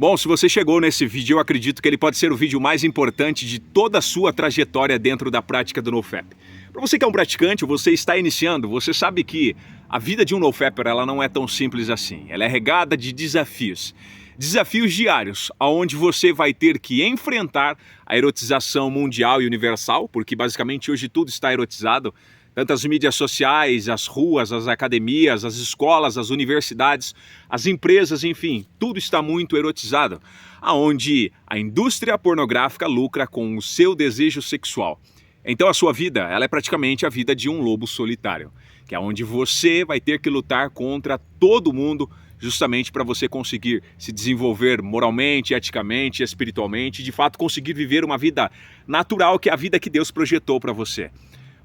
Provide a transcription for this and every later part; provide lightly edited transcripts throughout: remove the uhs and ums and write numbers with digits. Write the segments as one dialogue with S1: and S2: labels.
S1: Bom, se você chegou nesse vídeo, eu acredito que ele pode ser o vídeo mais importante de toda a sua trajetória dentro da prática do NoFap. Para você que é um praticante, ou você está iniciando, você sabe que a vida de um NoFapper ela não é tão simples assim. Ela é regada de desafios. Desafios diários, onde você vai ter que enfrentar a erotização mundial e universal, porque basicamente hoje tudo está erotizado, tanto as mídias sociais, as ruas, as academias, as escolas, as universidades, as empresas, enfim, tudo está muito erotizado, aonde a indústria pornográfica lucra com o seu desejo sexual. Então a sua vida, ela é praticamente a vida de um lobo solitário, que é onde você vai ter que lutar contra todo mundo, justamente para você conseguir se desenvolver moralmente, eticamente, espiritualmente, e de fato conseguir viver uma vida natural, que é a vida que Deus projetou para você.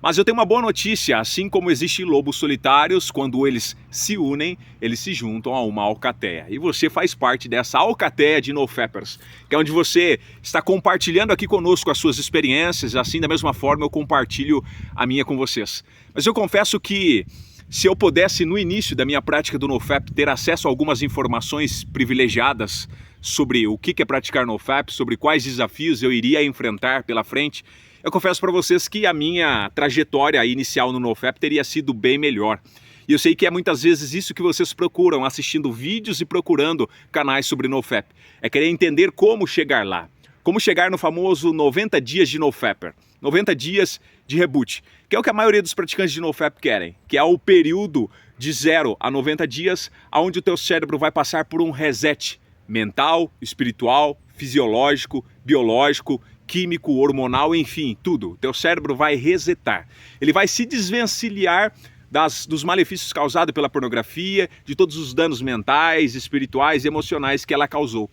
S1: Mas eu tenho uma boa notícia, assim como existem lobos solitários, quando eles se unem, eles se juntam a uma alcateia. E você faz parte dessa alcateia de NoFappers, que é onde você está compartilhando aqui conosco as suas experiências, assim da mesma forma eu compartilho a minha com vocês. Mas eu confesso que se eu pudesse no início da minha prática do NoFap ter acesso a algumas informações privilegiadas sobre o que é praticar NoFap, sobre quais desafios eu iria enfrentar pela frente, eu confesso para vocês que a minha trajetória inicial no NoFap teria sido bem melhor. E eu sei que é muitas vezes isso que vocês procuram, assistindo vídeos e procurando canais sobre NoFap. É querer entender como chegar lá. Como chegar no famoso 90 dias de NoFapper. 90 dias de reboot. Que é o que a maioria dos praticantes de NoFap querem. Que é o período de 0 a 90 dias, onde o teu cérebro vai passar por um reset mental, espiritual, fisiológico, biológico, químico, hormonal, enfim, tudo. O teu cérebro vai resetar. Ele vai se desvencilhar dos malefícios causados pela pornografia, de todos os danos mentais, espirituais e emocionais que ela causou.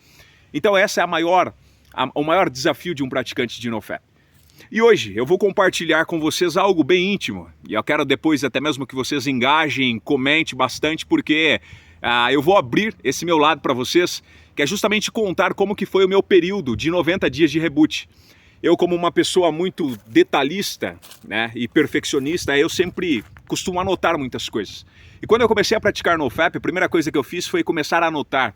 S1: Então essa é o maior desafio de um praticante de NoFap. E hoje eu vou compartilhar com vocês algo bem íntimo. E eu quero depois até mesmo que vocês engajem, comentem bastante, porque eu vou abrir esse meu lado para vocês, que é justamente contar como que foi o meu período de 90 dias de reboot. Eu, como uma pessoa muito detalhista, né, e perfeccionista, eu sempre costumo anotar muitas coisas. E quando eu comecei a praticar NoFap, a primeira coisa que eu fiz foi começar a anotar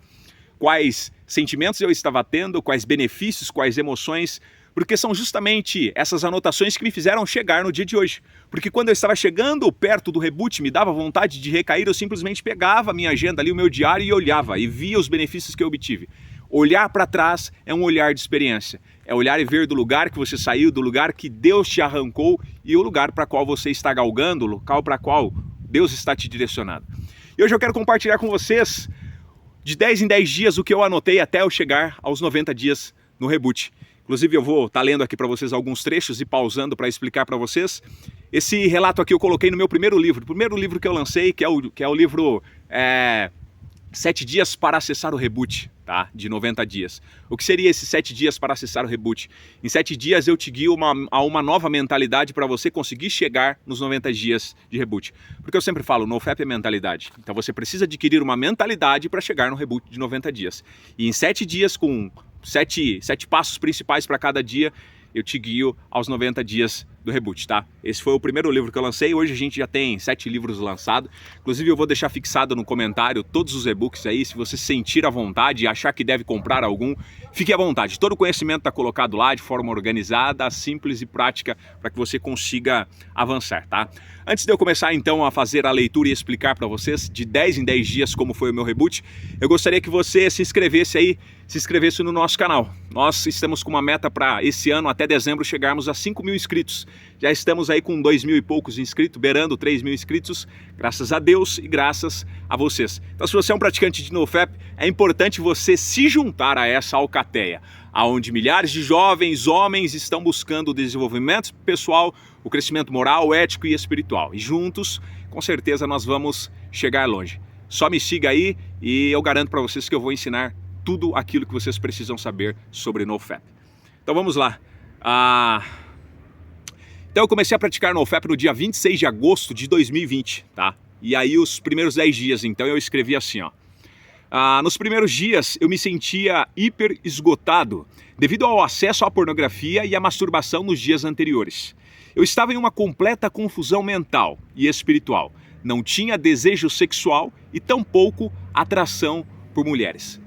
S1: quais sentimentos eu estava tendo, quais benefícios, quais emoções, porque são justamente essas anotações que me fizeram chegar no dia de hoje. Porque quando eu estava chegando perto do reboot, me dava vontade de recair, eu simplesmente pegava a minha agenda ali, o meu diário e olhava e via os benefícios que eu obtive. Olhar para trás é um olhar de experiência. É olhar e ver do lugar que você saiu, do lugar que Deus te arrancou e o lugar para qual você está galgando, o local para qual Deus está te direcionando. E hoje eu quero compartilhar com vocês, de 10 em 10 dias, o que eu anotei até eu chegar aos 90 dias no reboot. Inclusive eu vou estar lendo aqui para vocês alguns trechos e pausando para explicar para vocês. Esse relato aqui eu coloquei no meu primeiro livro que eu lancei, que é o livro 7 dias para acessar o reboot, tá? De 90 dias. O que seria esses 7 dias para acessar o reboot? Em 7 dias eu te guio a uma nova mentalidade para você conseguir chegar nos 90 dias de reboot. Porque eu sempre falo, NoFap é mentalidade. Então você precisa adquirir uma mentalidade para chegar no reboot de 90 dias. E em 7 dias, com 7 passos principais para cada dia, eu te guio aos 90 dias do reboot, tá? Esse foi o primeiro livro que eu lancei, hoje a gente já tem 7 livros lançados. Inclusive eu vou deixar fixado no comentário todos os e-books aí, se você sentir à vontade e achar que deve comprar algum, fique à vontade. Todo o conhecimento está colocado lá de forma organizada, simples e prática, para que você consiga avançar, tá? Antes de eu começar então a fazer a leitura e explicar para vocês de 10 em 10 dias como foi o meu reboot, eu gostaria que você se inscrevesse no nosso canal. Nós estamos com uma meta para esse ano, até dezembro, chegarmos a 5 mil inscritos. Já estamos aí com 2.000 e poucos inscritos, beirando 3.000 inscritos, graças a Deus e graças a vocês. Então se você é um praticante de NoFap, é importante você se juntar a essa alcateia, onde milhares de jovens homens estão buscando o desenvolvimento pessoal, o crescimento moral, ético e espiritual. E juntos, com certeza, nós vamos chegar longe. Só me siga aí e eu garanto para vocês que eu vou ensinar tudo aquilo que vocês precisam saber sobre NoFap. Então vamos lá. Então eu comecei a praticar NoFap no dia 26 de agosto de 2020, tá? E aí os primeiros 10 dias, então eu escrevi assim, ó. Nos primeiros dias eu me sentia hiper esgotado devido ao acesso à pornografia e à masturbação nos dias anteriores. Eu estava em uma completa confusão mental e espiritual. Não tinha desejo sexual e tampouco atração por mulheres.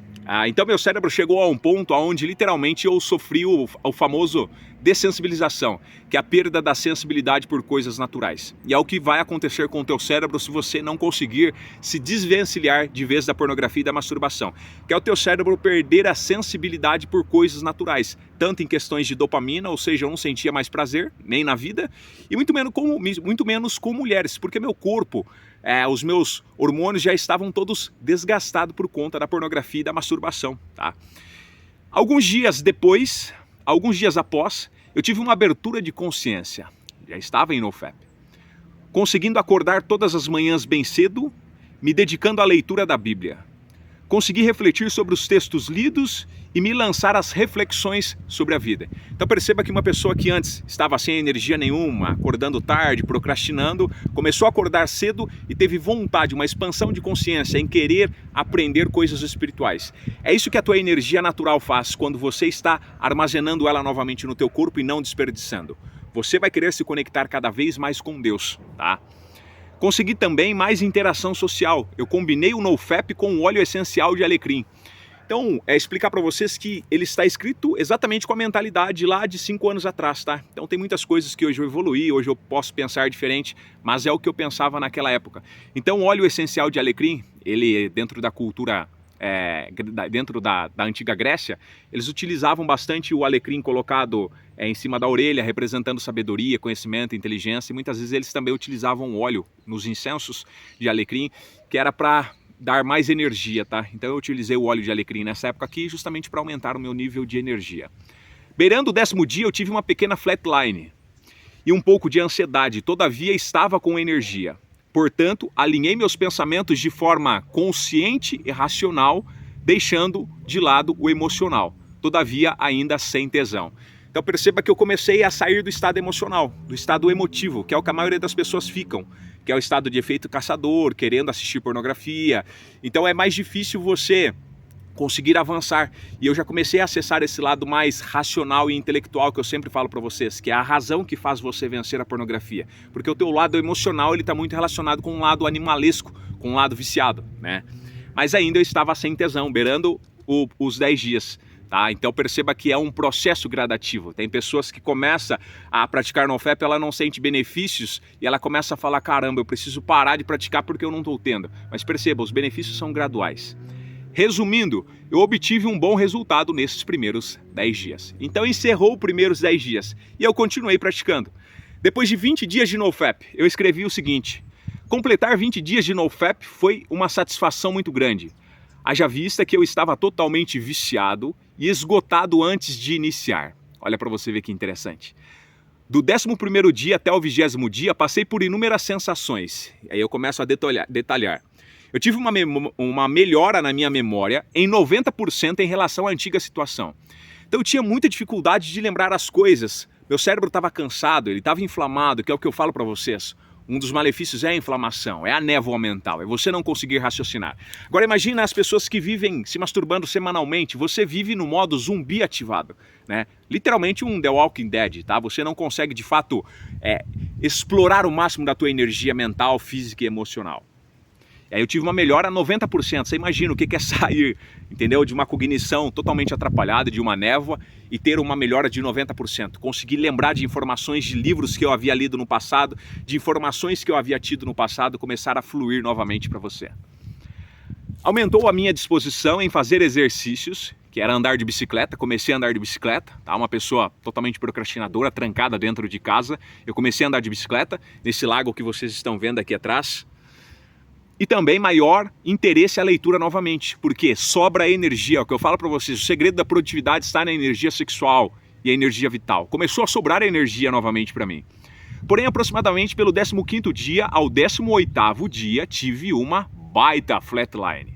S1: Então meu cérebro chegou a um ponto onde literalmente eu sofri o famoso dessensibilização, que é a perda da sensibilidade por coisas naturais. E é o que vai acontecer com o teu cérebro se você não conseguir se desvencilhar de vez da pornografia e da masturbação, que é o teu cérebro perder a sensibilidade por coisas naturais, tanto em questões de dopamina, ou seja, eu não sentia mais prazer, nem na vida, e muito menos com mulheres, porque meu corpo, os meus hormônios já estavam todos desgastados por conta da pornografia e da masturbação, tá? Alguns dias após, eu tive uma abertura de consciência, já estava em NoFap, conseguindo acordar todas as manhãs bem cedo, me dedicando à leitura da Bíblia. Consegui refletir sobre os textos lidos e me lançar às reflexões sobre a vida. Então perceba que uma pessoa que antes estava sem energia nenhuma, acordando tarde, procrastinando, começou a acordar cedo e teve vontade, uma expansão de consciência em querer aprender coisas espirituais. É isso que a tua energia natural faz quando você está armazenando ela novamente no teu corpo e não desperdiçando. Você vai querer se conectar cada vez mais com Deus, tá? Consegui também mais interação social. Eu combinei o NoFap com o óleo essencial de alecrim. Então, explicar para vocês que ele está escrito exatamente com a mentalidade lá de 5 anos atrás, tá? Então tem muitas coisas que hoje eu evoluí, hoje eu posso pensar diferente, mas é o que eu pensava naquela época. Então o óleo essencial de alecrim, ele dentro da cultura, dentro da antiga Grécia, eles utilizavam bastante o alecrim colocado em cima da orelha, representando sabedoria, conhecimento, inteligência, e muitas vezes eles também utilizavam óleo nos incensos de alecrim, que era para dar mais energia, tá? Então eu utilizei o óleo de alecrim nessa época aqui justamente para aumentar o meu nível de energia. Beirando o 10º dia eu tive uma pequena flatline e um pouco de ansiedade, todavia estava com energia. Portanto, alinhei meus pensamentos de forma consciente e racional, deixando de lado o emocional, todavia ainda sem tesão. Então perceba que eu comecei a sair do estado emocional, do estado emotivo, que é o que a maioria das pessoas ficam, que é o estado de efeito caçador, querendo assistir pornografia. Então é mais difícil você conseguir avançar. E eu já comecei a acessar esse lado mais racional e intelectual que eu sempre falo para vocês, que é a razão que faz você vencer a pornografia. Porque o teu lado emocional ele está muito relacionado com um lado animalesco, com um lado viciado, né? Mas ainda eu estava sem tesão, beirando os 10 dias. Tá? Então perceba que é um processo gradativo. Tem pessoas que começam a praticar NoFap, ela não sente benefícios e ela começa a falar, caramba, eu preciso parar de praticar porque eu não estou tendo. Mas perceba, os benefícios são graduais. Resumindo, eu obtive um bom resultado nesses primeiros 10 dias. Então encerrou os primeiros 10 dias e eu continuei praticando. Depois de 20 dias de NoFap, eu escrevi o seguinte: completar 20 dias de NoFap foi uma satisfação muito grande. Haja vista que eu estava totalmente viciado e esgotado antes de iniciar. Olha para você ver que interessante. Do 11º dia até o 20º dia, passei por inúmeras sensações. Aí eu começo a detalhar. Eu tive uma melhora na minha memória em 90% em relação à antiga situação. Então eu tinha muita dificuldade de lembrar as coisas. Meu cérebro estava cansado, ele estava inflamado, que é o que eu falo para vocês. Um dos malefícios é a inflamação, é a névoa mental, é você não conseguir raciocinar. Agora imagina as pessoas que vivem se masturbando semanalmente, você vive no modo zumbi ativado, né? Literalmente um The Walking Dead, tá? Você não consegue de fato explorar o máximo da tua energia mental, física e emocional. E aí eu tive uma melhora 90%, você imagina o que é sair, entendeu? De uma cognição totalmente atrapalhada, de uma névoa, e ter uma melhora de 90%. Consegui lembrar de informações de livros que eu havia lido no passado, de informações que eu havia tido no passado, começar a fluir novamente para você. Aumentou a minha disposição em fazer exercícios, que era andar de bicicleta, comecei a andar de bicicleta, tá? Uma pessoa totalmente procrastinadora, trancada dentro de casa, eu comecei a andar de bicicleta, nesse lago que vocês estão vendo aqui atrás. E também maior interesse à leitura novamente, porque sobra energia, é o que eu falo para vocês, o segredo da produtividade está na energia sexual e a energia vital. Começou a sobrar energia novamente para mim. Porém, aproximadamente pelo 15º dia ao 18º dia, tive uma baita flatline.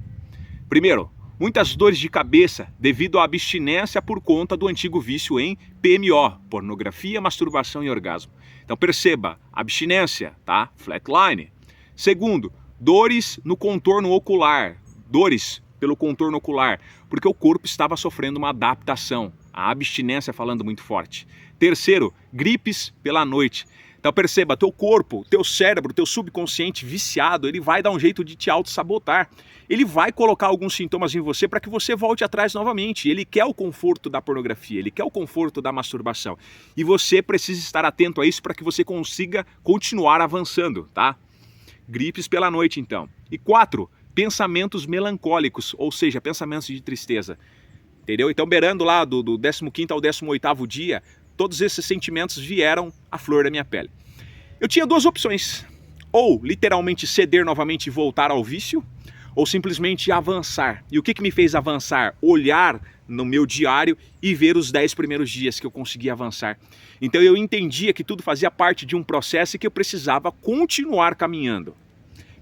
S1: Primeiro, muitas dores de cabeça devido à abstinência por conta do antigo vício em PMO, pornografia, masturbação e orgasmo. Então perceba, abstinência, tá? Flatline. Segundo, dores no contorno ocular, dores pelo contorno ocular, porque o corpo estava sofrendo uma adaptação, a abstinência falando muito forte. Terceiro, gripes pela noite. Então perceba, teu corpo, teu cérebro, teu subconsciente viciado, ele vai dar um jeito de te auto-sabotar. Ele vai colocar alguns sintomas em você para que você volte atrás novamente. Ele quer o conforto da pornografia, ele quer o conforto da masturbação. E você precisa estar atento a isso para que você consiga continuar avançando, tá? Gripes pela noite, então. E 4, pensamentos melancólicos, ou seja, pensamentos de tristeza. Entendeu? Então, beirando lá do 15º ao 18º dia, todos esses sentimentos vieram à flor da minha pele. Eu tinha 2 opções. Ou literalmente ceder novamente e voltar ao vício, ou simplesmente avançar. E o que me fez avançar? Olhar no meu diário e ver os 10 primeiros dias que eu consegui avançar. Então eu entendia que tudo fazia parte de um processo e que eu precisava continuar caminhando.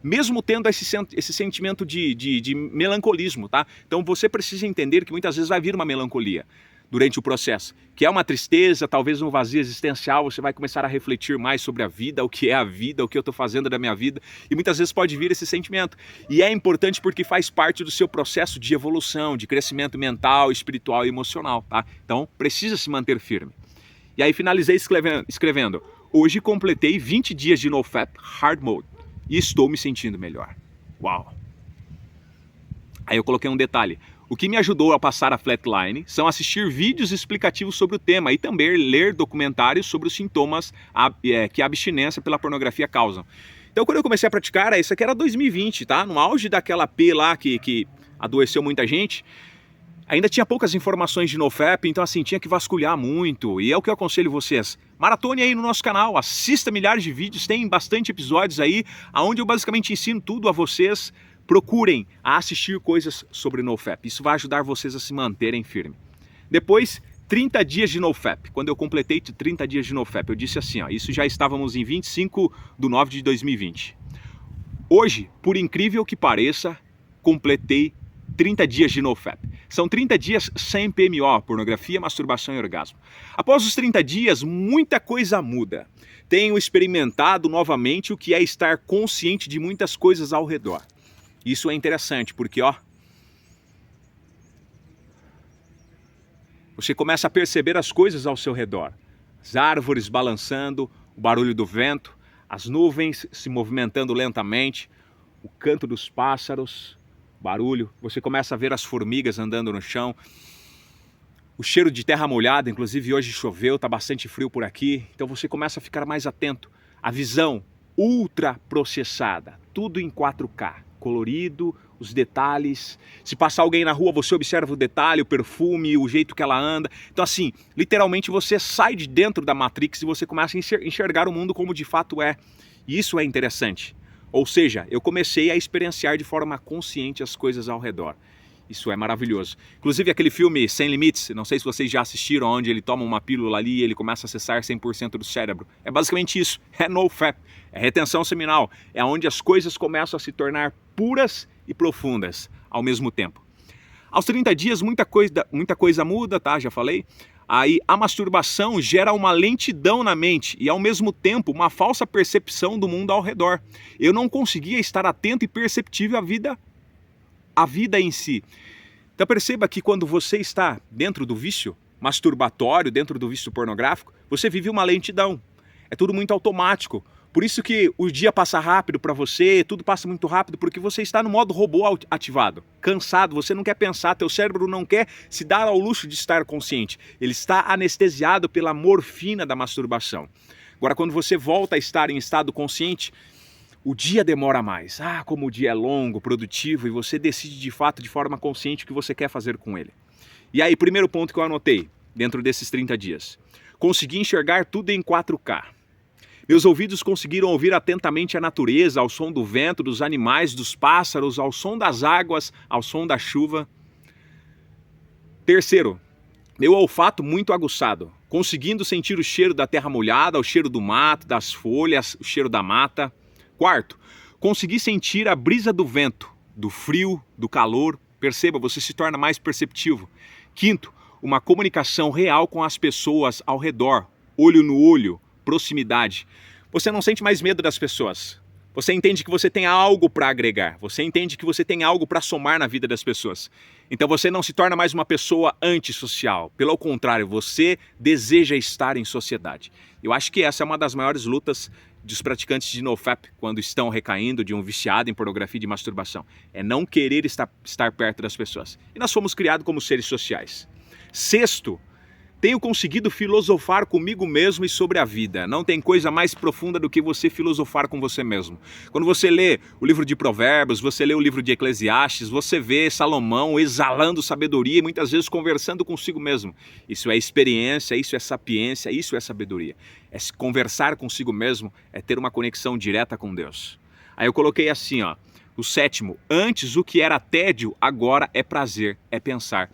S1: Mesmo tendo esse sentimento de melancolismo, tá? Então você precisa entender que muitas vezes vai vir uma melancolia durante o processo, que é uma tristeza, talvez um vazio existencial, você vai começar a refletir mais sobre a vida, o que é a vida, o que eu estou fazendo da minha vida, e muitas vezes pode vir esse sentimento. E é importante porque faz parte do seu processo de evolução, de crescimento mental, espiritual e emocional, tá? Então precisa se manter firme. E aí finalizei escrevendo, hoje completei 20 dias de NoFap Hard Mode e estou me sentindo melhor. Uau! Aí eu coloquei um detalhe. O que me ajudou a passar a flatline são assistir vídeos explicativos sobre o tema e também ler documentários sobre os sintomas que a abstinência pela pornografia causam. Então quando eu comecei a praticar, isso aqui era 2020, tá? No auge daquela P lá que adoeceu muita gente, ainda tinha poucas informações de NoFap, então assim, tinha que vasculhar muito. E é o que eu aconselho vocês. Maratone aí no nosso canal, assista milhares de vídeos, tem bastante episódios aí, onde eu basicamente ensino tudo a vocês. Procurem a assistir coisas sobre NoFap. Isso vai ajudar vocês a se manterem firmes. Depois, 30 dias de NoFap. Quando eu completei 30 dias de NoFap, eu disse assim, ó, isso já estávamos em 25/9/2020. Hoje, por incrível que pareça, completei 30 dias de NoFap. São 30 dias sem PMO, pornografia, masturbação e orgasmo. Após os 30 dias, muita coisa muda. Tenho experimentado novamente o que é estar consciente de muitas coisas ao redor. Isso é interessante porque, ó, você começa a perceber as coisas ao seu redor. As árvores balançando, o barulho do vento, as nuvens se movimentando lentamente, o canto dos pássaros, barulho. Você começa a ver as formigas andando no chão, o cheiro de terra molhada, inclusive hoje choveu, tá bastante frio por aqui. Então você começa a ficar mais atento. A visão ultra processada, tudo em 4K. Colorido, os detalhes. Se passar alguém na rua, você observa o detalhe, o perfume, o jeito que ela anda. Então assim, literalmente você sai de dentro da Matrix e você começa a enxergar o mundo como de fato é. E isso é interessante. Ou seja, eu comecei a experienciar de forma consciente as coisas ao redor. Isso é maravilhoso. Inclusive aquele filme Sem Limites, não sei se vocês já assistiram, onde ele toma uma pílula ali e ele começa a acessar 100% do cérebro. É basicamente isso, é NoFap, é retenção seminal, é onde as coisas começam a se tornar puras e profundas ao mesmo tempo. Aos 30 dias muita coisa muda, tá? Já falei. Aí a masturbação gera uma lentidão na mente e ao mesmo tempo uma falsa percepção do mundo ao redor. Eu não conseguia estar atento e perceptível à vida em si. Então perceba que quando você está dentro do vício masturbatório, dentro do vício pornográfico, você vive uma lentidão. É tudo muito automático. Por isso que o dia passa rápido para você, tudo passa muito rápido, porque você está no modo robô ativado, cansado, você não quer pensar, teu cérebro não quer se dar ao luxo de estar consciente. Ele está anestesiado pela morfina da masturbação. Agora, quando você volta a estar em estado consciente, o dia demora mais. Ah, como o dia é longo, produtivo, e você decide de fato, de forma consciente, o que você quer fazer com ele. E aí, primeiro ponto que eu anotei, dentro desses 30 dias. Consegui enxergar tudo em 4K. Meus ouvidos conseguiram ouvir atentamente a natureza, ao som do vento, dos animais, dos pássaros, ao som das águas, ao som da chuva. Terceiro, meu olfato muito aguçado, conseguindo sentir o cheiro da terra molhada, o cheiro do mato, das folhas, o cheiro da mata. Quarto, consegui sentir a brisa do vento, do frio, do calor. Perceba, você se torna mais perceptivo. Quinto, uma comunicação real com as pessoas ao redor, olho no olho, proximidade. Você não sente mais medo das pessoas. Você entende que você tem algo para agregar, você entende que você tem algo para somar na vida das pessoas. Então você não se torna mais uma pessoa antissocial, pelo contrário, você deseja estar em sociedade. Eu acho que essa é uma das maiores lutas dos praticantes de NoFap quando estão recaindo de um viciado em pornografia e de masturbação. É não querer estar perto das pessoas. E nós fomos criados como seres sociais. Sexto, tenho conseguido filosofar comigo mesmo e sobre a vida. Não tem coisa mais profunda do que você filosofar com você mesmo. Quando você lê o livro de Provérbios, você lê o livro de Eclesiastes, você vê Salomão exalando sabedoria e muitas vezes conversando consigo mesmo. Isso é experiência, isso é sapiência, isso é sabedoria. É se conversar consigo mesmo, é ter uma conexão direta com Deus. Aí eu coloquei assim, ó, o sétimo, antes o que era tédio, agora é prazer, é pensar.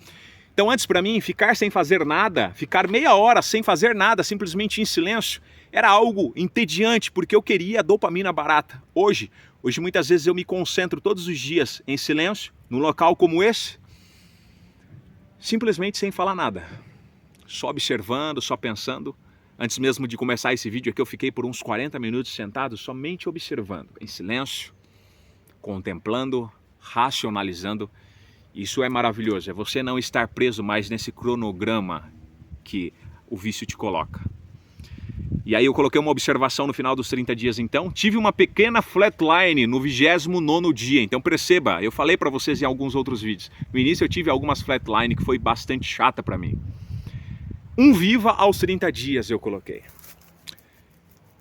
S1: Então antes para mim, ficar sem fazer nada, ficar meia hora sem fazer nada, simplesmente em silêncio, era algo entediante, porque eu queria dopamina barata. Hoje muitas vezes eu me concentro todos os dias em silêncio, num local como esse, simplesmente sem falar nada. Só observando, só pensando. Antes mesmo de começar esse vídeo aqui, eu fiquei por uns 40 minutos sentado, somente observando, em silêncio, contemplando, racionalizando. Isso é maravilhoso, é você não estar preso mais nesse cronograma que o vício te coloca. E aí eu coloquei uma observação no final dos 30 dias então, tive uma pequena flatline no 29º dia, então perceba, eu falei para vocês em alguns outros vídeos, no início eu tive algumas flatline que foi bastante chata para mim. Um viva aos 30 dias eu coloquei.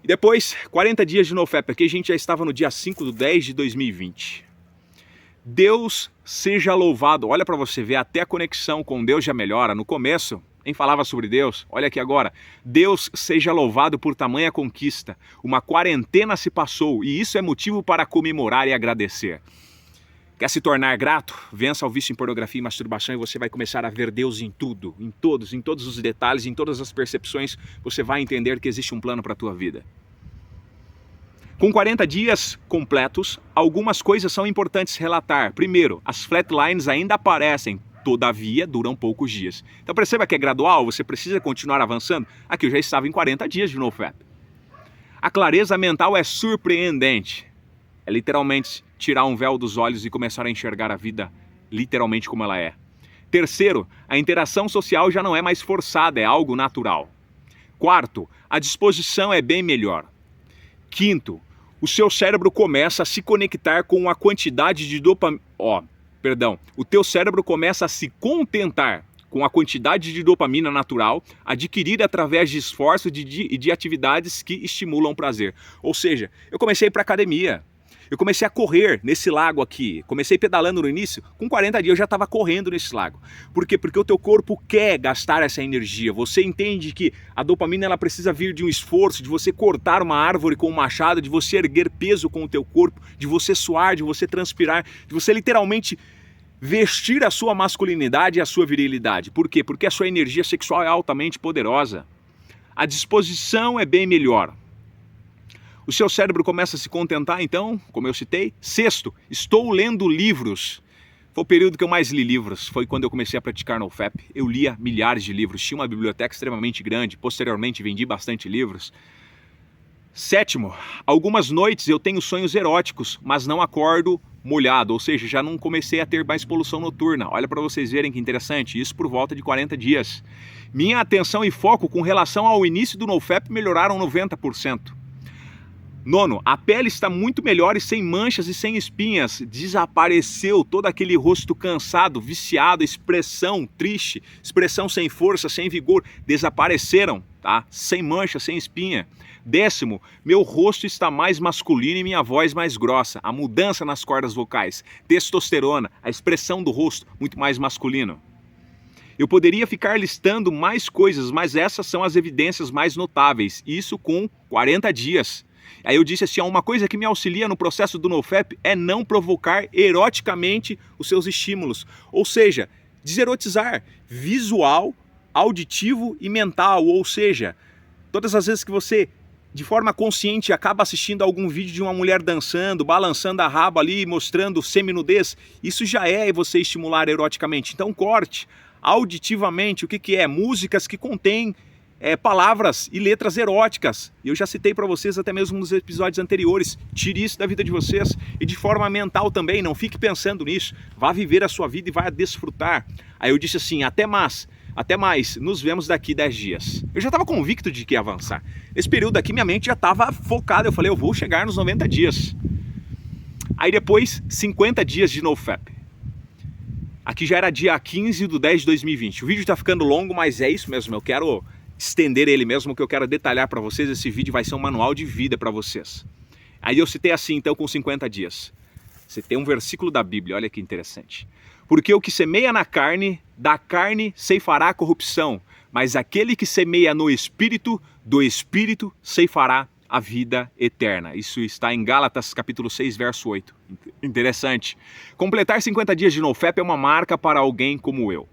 S1: E depois, 40 dias de NoFap, aqui a gente já estava no dia 5/10/2020. Deus seja louvado. Olha para você ver, até a conexão com Deus já melhora. No começo, nem falava sobre Deus. Olha aqui agora. Deus seja louvado por tamanha conquista. Uma quarentena se passou e isso é motivo para comemorar e agradecer. Quer se tornar grato? Vença o vício em pornografia e masturbação e você vai começar a ver Deus em tudo, em todos os detalhes, em todas as percepções. Você vai entender que existe um plano para a tua vida. Com 40 dias completos, algumas coisas são importantes relatar. Primeiro, as flatlines ainda aparecem, todavia duram poucos dias. Então perceba que é gradual, você precisa continuar avançando. Aqui eu já estava em 40 dias de NoFap. A clareza mental é surpreendente. É literalmente tirar um véu dos olhos e começar a enxergar a vida literalmente como ela é. Terceiro, a interação social já não é mais forçada, é algo natural. Quarto, a disposição é bem melhor. Quinto, o seu cérebro começa a se conectar com a quantidade de dopamina... O teu cérebro começa a se contentar com a quantidade de dopamina natural adquirida através de esforço e de atividades que estimulam o prazer. Ou seja, eu comecei a ir para academia. Eu comecei a correr nesse lago aqui, comecei pedalando no início, com 40 dias eu já estava correndo nesse lago. Por quê? Porque o teu corpo quer gastar essa energia, você entende que a dopamina ela precisa vir de um esforço, de você cortar uma árvore com um machado, de você erguer peso com o teu corpo, de você suar, de você transpirar, de você literalmente vestir a sua masculinidade e a sua virilidade. Por quê? Porque a sua energia sexual é altamente poderosa. A disposição é bem melhor. O seu cérebro começa a se contentar, então, como eu citei. Sexto, estou lendo livros. Foi o período que eu mais li livros, foi quando eu comecei a praticar NoFap. Eu lia milhares de livros, tinha uma biblioteca extremamente grande, posteriormente vendi bastante livros. Sétimo, algumas noites eu tenho sonhos eróticos, mas não acordo molhado, ou seja, já não comecei a ter mais poluição noturna. Olha para vocês verem que interessante, isso por volta de 40 dias. Minha atenção e foco com relação ao início do NoFap melhoraram 90%. Nono, a pele está muito melhor e sem manchas e sem espinhas. Desapareceu todo aquele rosto cansado, viciado, expressão triste, expressão sem força, sem vigor. Desapareceram, tá? Sem mancha, sem espinha. Décimo, meu rosto está mais masculino e minha voz mais grossa. A mudança nas cordas vocais. Testosterona, a expressão do rosto muito mais masculino. Eu poderia ficar listando mais coisas, mas essas são as evidências mais notáveis. Isso com 40 dias. Aí eu disse assim, uma coisa que me auxilia no processo do NoFap é não provocar eroticamente os seus estímulos. Ou seja, deserotizar visual, auditivo e mental. Ou seja, todas as vezes que você, de forma consciente, acaba assistindo algum vídeo de uma mulher dançando, balançando a raba ali, mostrando seminudez, isso já é você estimular eroticamente. Então corte auditivamente o que é? Músicas que contêm palavras e letras eróticas. E eu já citei para vocês até mesmo nos episódios anteriores. Tire isso da vida de vocês e de forma mental também. Não fique pensando nisso. Vá viver a sua vida e vá desfrutar. Aí eu disse assim, até mais, nos vemos daqui 10 dias. Eu já estava convicto de que ia avançar. Nesse período aqui minha mente já estava focada. Eu falei, eu vou chegar nos 90 dias. Aí depois, 50 dias de NoFap. Aqui já era dia 15 de 10 de 2020. O vídeo está ficando longo, mas é isso mesmo. Eu quero estender ele mesmo, que eu quero detalhar para vocês. Esse vídeo vai ser um manual de vida para vocês. Aí eu citei assim, então, com 50 dias. Citei um versículo da Bíblia, olha que interessante. Porque o que semeia na carne, da carne ceifará a corrupção, mas aquele que semeia no Espírito, do Espírito ceifará a vida eterna. Isso está em Gálatas capítulo 6, verso 8. Interessante. Completar 50 dias de NoFap é uma marca para alguém como eu.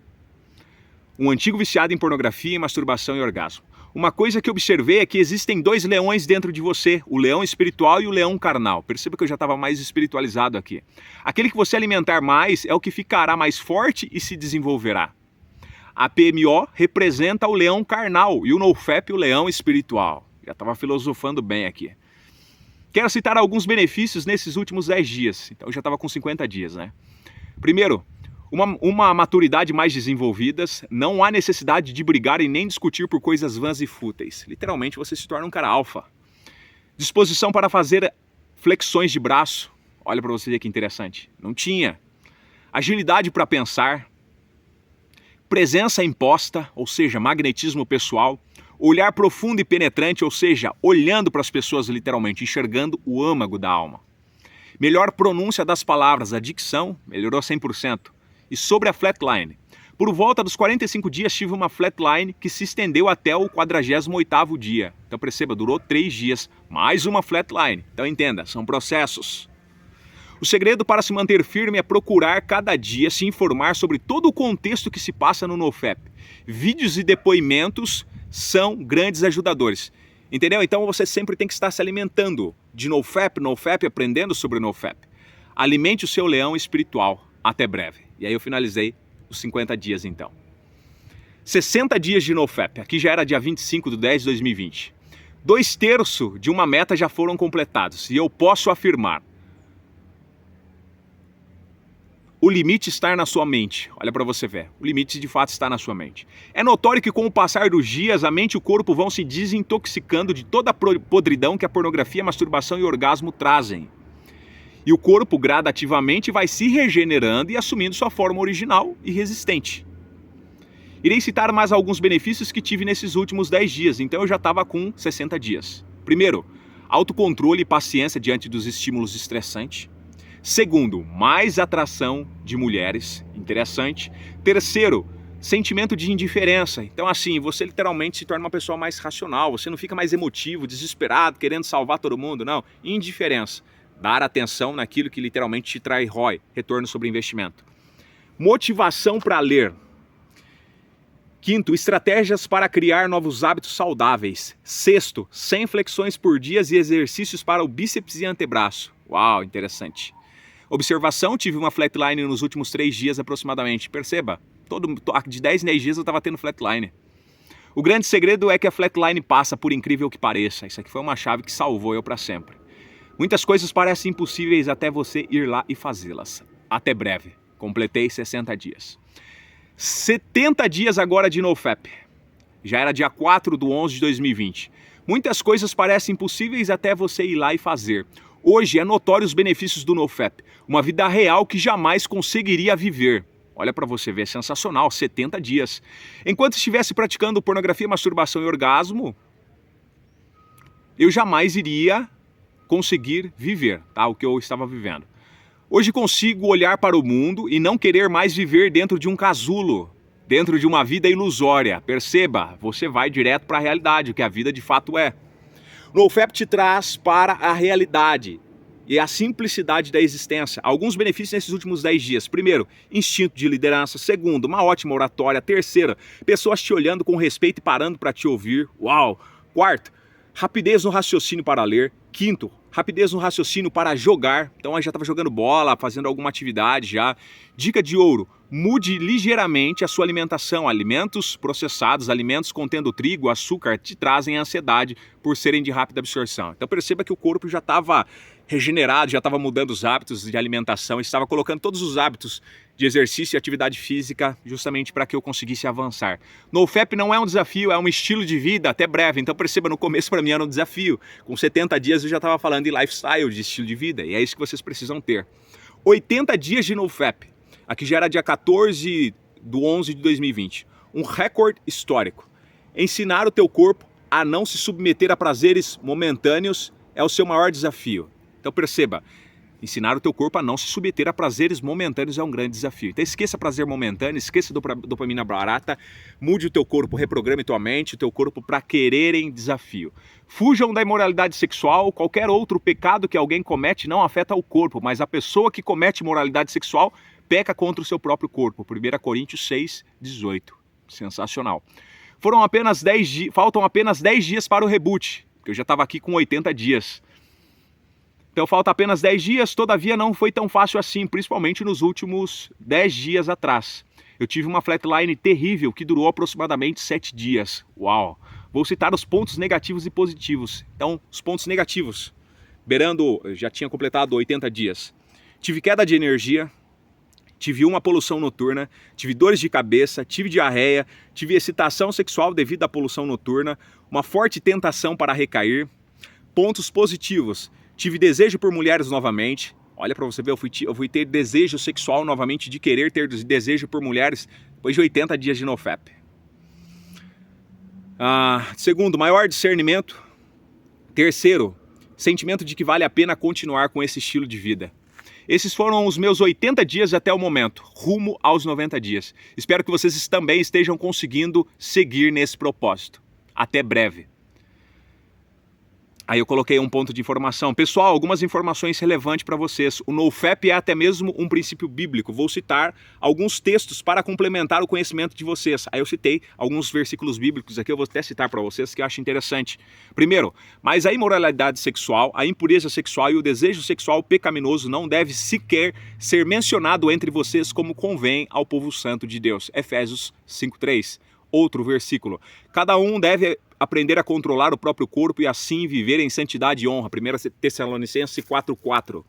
S1: Um antigo viciado em pornografia, masturbação e orgasmo. Uma coisa que observei é que existem 2 leões dentro de você, o leão espiritual e o leão carnal. Perceba que eu já estava mais espiritualizado aqui. Aquele que você alimentar mais é o que ficará mais forte e se desenvolverá. A PMO representa o leão carnal e o NoFap o leão espiritual. Já estava filosofando bem aqui. Quero citar alguns benefícios nesses últimos 10 dias. Então eu já estava com 50 dias, né? Primeiro, uma maturidade mais desenvolvida, não há necessidade de brigar e nem discutir por coisas vãs e fúteis. Literalmente você se torna um cara alfa. Disposição para fazer flexões de braço. Olha para você ver que interessante. Não tinha. Agilidade para pensar. Presença imposta, ou seja, magnetismo pessoal. Olhar profundo e penetrante, ou seja, olhando para as pessoas literalmente, enxergando o âmago da alma. Melhor pronúncia das palavras, a dicção melhorou 100%. E sobre a flatline. Por volta dos 45 dias tive uma flatline que se estendeu até o 48º dia. Então perceba, durou 3 dias, mais uma flatline. Então entenda, são processos. O segredo para se manter firme é procurar cada dia se informar sobre todo o contexto que se passa no NoFap. Vídeos e depoimentos são grandes ajudadores. Entendeu? Então você sempre tem que estar se alimentando de NoFap, aprendendo sobre NoFap. Alimente o seu leão espiritual. Até breve. E aí eu finalizei os 50 dias então. 60 dias de NoFap. Aqui já era dia 25 de 10 de 2020. 2/3 de uma meta já foram completados. E eu posso afirmar. O limite está na sua mente. Olha para você ver. O limite de fato está na sua mente. É notório que com o passar dos dias, a mente e o corpo vão se desintoxicando de toda a podridão que a pornografia, masturbação e orgasmo trazem. E o corpo gradativamente vai se regenerando e assumindo sua forma original e resistente. Irei citar mais alguns benefícios que tive nesses últimos 10 dias, então eu já estava com 60 dias. Primeiro, autocontrole e paciência diante dos estímulos estressantes. Segundo, mais atração de mulheres, interessante. Terceiro, sentimento de indiferença. Então assim, você literalmente se torna uma pessoa mais racional, você não fica mais emotivo, desesperado, querendo salvar todo mundo, não. Indiferença. Dar atenção naquilo que literalmente te traz ROI, retorno sobre investimento. Motivação para ler. Quinto, estratégias para criar novos hábitos saudáveis. Sexto, 100 flexões por dia e exercícios para o bíceps e antebraço. Uau, interessante. Observação, tive uma flatline nos últimos 3 dias aproximadamente. Perceba, de 10 em 10 dias eu estava tendo flatline. O grande segredo é que a flatline passa, por incrível que pareça. Isso aqui foi uma chave que salvou eu para sempre. Muitas coisas parecem impossíveis até você ir lá e fazê-las. Até breve. Completei 60 dias. 70 dias agora de NoFap. Já era dia 4 de 11 de 2020. Muitas coisas parecem impossíveis até você ir lá e fazer. Hoje é notório os benefícios do NoFap. Uma vida real que jamais conseguiria viver. Olha para você ver, sensacional, 70 dias. Enquanto estivesse praticando pornografia, masturbação e orgasmo, eu jamais iria conseguir viver, tá? O que eu estava vivendo. Hoje consigo olhar para o mundo e não querer mais viver dentro de um casulo, dentro de uma vida ilusória. Perceba, você vai direto para a realidade, o que a vida de fato é. O NoFap te traz para a realidade e a simplicidade da existência. Alguns benefícios nesses últimos 10 dias. Primeiro, instinto de liderança. Segundo, uma ótima oratória. Terceiro, pessoas te olhando com respeito e parando para te ouvir. Uau! Quarto, rapidez no raciocínio para ler. Quinto, rapidez no raciocínio para jogar. Então eu já estava jogando bola, fazendo alguma atividade já. Dica de ouro, mude ligeiramente a sua alimentação. Alimentos processados, alimentos contendo trigo, açúcar, te trazem ansiedade por serem de rápida absorção. Então perceba que o corpo já estava regenerado, já estava mudando os hábitos de alimentação, estava colocando todos os hábitos de exercício e atividade física justamente para que eu conseguisse avançar. NoFap não é um desafio, é um estilo de vida até breve. Então perceba, no começo para mim era um desafio. Com 70 dias eu já estava falando de lifestyle, de estilo de vida, e é isso que vocês precisam ter. 80 dias de NoFap. Aqui já era dia 14/11/2020. Um recorde histórico. Ensinar o teu corpo a não se submeter a prazeres momentâneos é o seu maior desafio. Então perceba, ensinar o teu corpo a não se submeter a prazeres momentâneos é um grande desafio. Então esqueça prazer momentâneo, esqueça dopamina barata, mude o teu corpo, reprograme tua mente, o teu corpo para quererem desafio. Fujam da imoralidade sexual. Qualquer outro pecado que alguém comete não afeta o corpo, mas a pessoa que comete imoralidade sexual peca contra o seu próprio corpo. 1 Coríntios 6:18. Sensacional. Faltam apenas 10 dias para o reboot, porque eu já estava aqui com 80 dias. Então falta apenas 10 dias, todavia não foi tão fácil assim, principalmente nos últimos 10 dias atrás. Eu tive uma flatline terrível que durou aproximadamente 7 dias. Uau! Vou citar os pontos negativos e positivos. Então, os pontos negativos. Eu já tinha completado 80 dias. Tive queda de energia, tive uma poluição noturna, tive dores de cabeça, tive diarreia, tive excitação sexual devido à poluição noturna, uma forte tentação para recair. Pontos positivos. Tive desejo por mulheres novamente. Olha para você ver, eu fui ter desejo sexual novamente, de querer ter desejo por mulheres depois de 80 dias de NoFap. Segundo, maior discernimento. Terceiro, sentimento de que vale a pena continuar com esse estilo de vida. Esses foram os meus 80 dias até o momento, rumo aos 90 dias. Espero que vocês também estejam conseguindo seguir nesse propósito. Até breve. Aí eu coloquei um ponto de informação. Pessoal, algumas informações relevantes para vocês. O NoFap é até mesmo um princípio bíblico. Vou citar alguns textos para complementar o conhecimento de vocês. Aí eu citei alguns versículos bíblicos aqui, eu vou até citar para vocês que eu acho interessante. Primeiro, mas a imoralidade sexual, a impureza sexual e o desejo sexual pecaminoso não deve sequer ser mencionado entre vocês como convém ao povo santo de Deus. Efésios 5:3. Outro versículo. Cada um deve aprender a controlar o próprio corpo e assim viver em santidade e honra. 1 Tessalonicenses 4:4.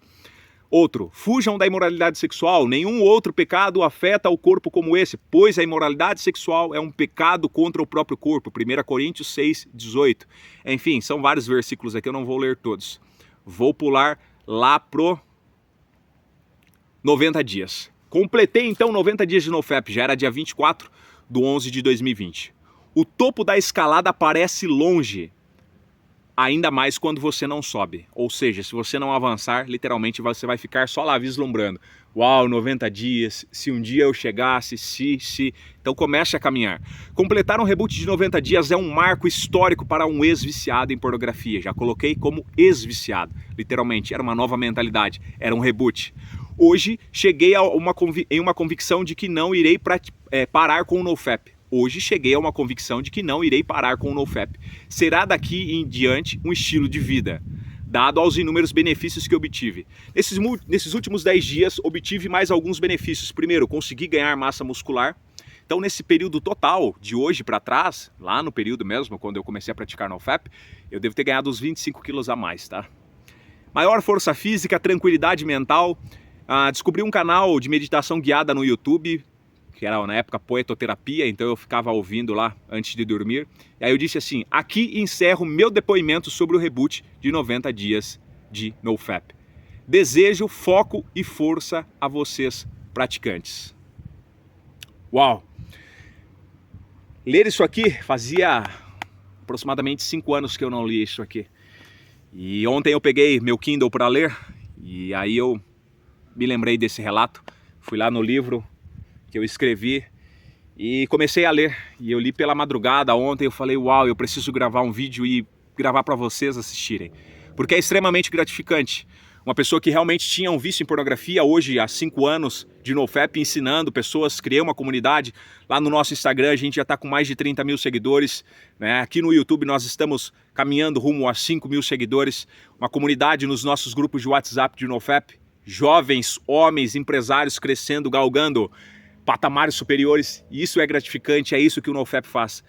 S1: Outro, fujam da imoralidade sexual. Nenhum outro pecado afeta o corpo como esse, pois a imoralidade sexual é um pecado contra o próprio corpo. 1 Coríntios 6:18. Enfim, são vários versículos aqui, eu não vou ler todos. Vou pular lá pro 90 dias. Completei então 90 dias de NoFap, já era dia 24/11/2020. O topo da escalada parece longe, ainda mais quando você não sobe. Ou seja, se você não avançar, literalmente você vai ficar só lá vislumbrando. Uau, 90 dias, se um dia eu chegasse, se... Então comece a caminhar. Completar um reboot de 90 dias é um marco histórico para um ex-viciado em pornografia. Já coloquei como ex-viciado, literalmente, era uma nova mentalidade, era um reboot. Hoje cheguei em uma convicção de que não irei parar com o NoFap. Hoje cheguei a uma convicção de que não irei parar com o NoFap. Será daqui em diante um estilo de vida, dado aos inúmeros benefícios que obtive. Nesses últimos 10 dias, obtive mais alguns benefícios. Primeiro, consegui ganhar massa muscular. Então, nesse período total, de hoje para trás, lá no período mesmo, quando eu comecei a praticar NoFap, eu devo ter ganhado uns 25 quilos a mais, tá? Maior força física, tranquilidade mental. Descobri um canal de meditação guiada no YouTube, que era na época poetoterapia, então eu ficava ouvindo lá antes de dormir. E aí eu disse assim, aqui encerro meu depoimento sobre o reboot de 90 dias de NoFap. Desejo, foco e força a vocês praticantes. Uau! Ler isso aqui fazia aproximadamente 5 anos que eu não li isso aqui. E ontem eu peguei meu Kindle para ler e aí eu me lembrei desse relato. Fui lá no livro que eu escrevi e comecei a ler. E eu li pela madrugada ontem, eu falei, uau, eu preciso gravar um vídeo e gravar para vocês assistirem. Porque é extremamente gratificante. uma pessoa que realmente tinha um vício em pornografia, hoje há 5 anos de NoFap, ensinando pessoas, criei uma comunidade. Lá no nosso Instagram a gente já está com mais de 30 mil seguidores, né? Aqui no YouTube nós estamos caminhando rumo a 5 mil seguidores, uma comunidade nos nossos grupos de WhatsApp de NoFap, jovens, homens, empresários crescendo, galgando patamares superiores, e isso é gratificante, é isso que o NoFap faz.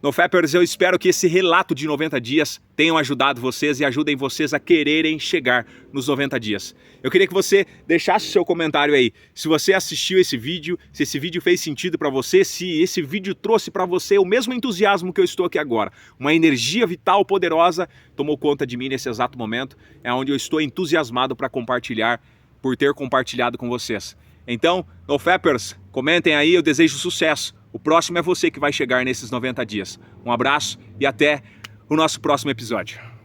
S1: NoFapers, eu espero que esse relato de 90 dias tenham ajudado vocês e ajudem vocês a quererem chegar nos 90 dias. Eu queria que você deixasse o seu comentário aí, se você assistiu esse vídeo, se esse vídeo fez sentido para você, se esse vídeo trouxe para você o mesmo entusiasmo que eu estou aqui agora. Uma energia vital poderosa tomou conta de mim nesse exato momento, é onde eu estou entusiasmado para compartilhar, por ter compartilhado com vocês. Então, NoFapers, comentem aí, eu desejo sucesso. O próximo é você que vai chegar nesses 90 dias. Um abraço e até o nosso próximo episódio.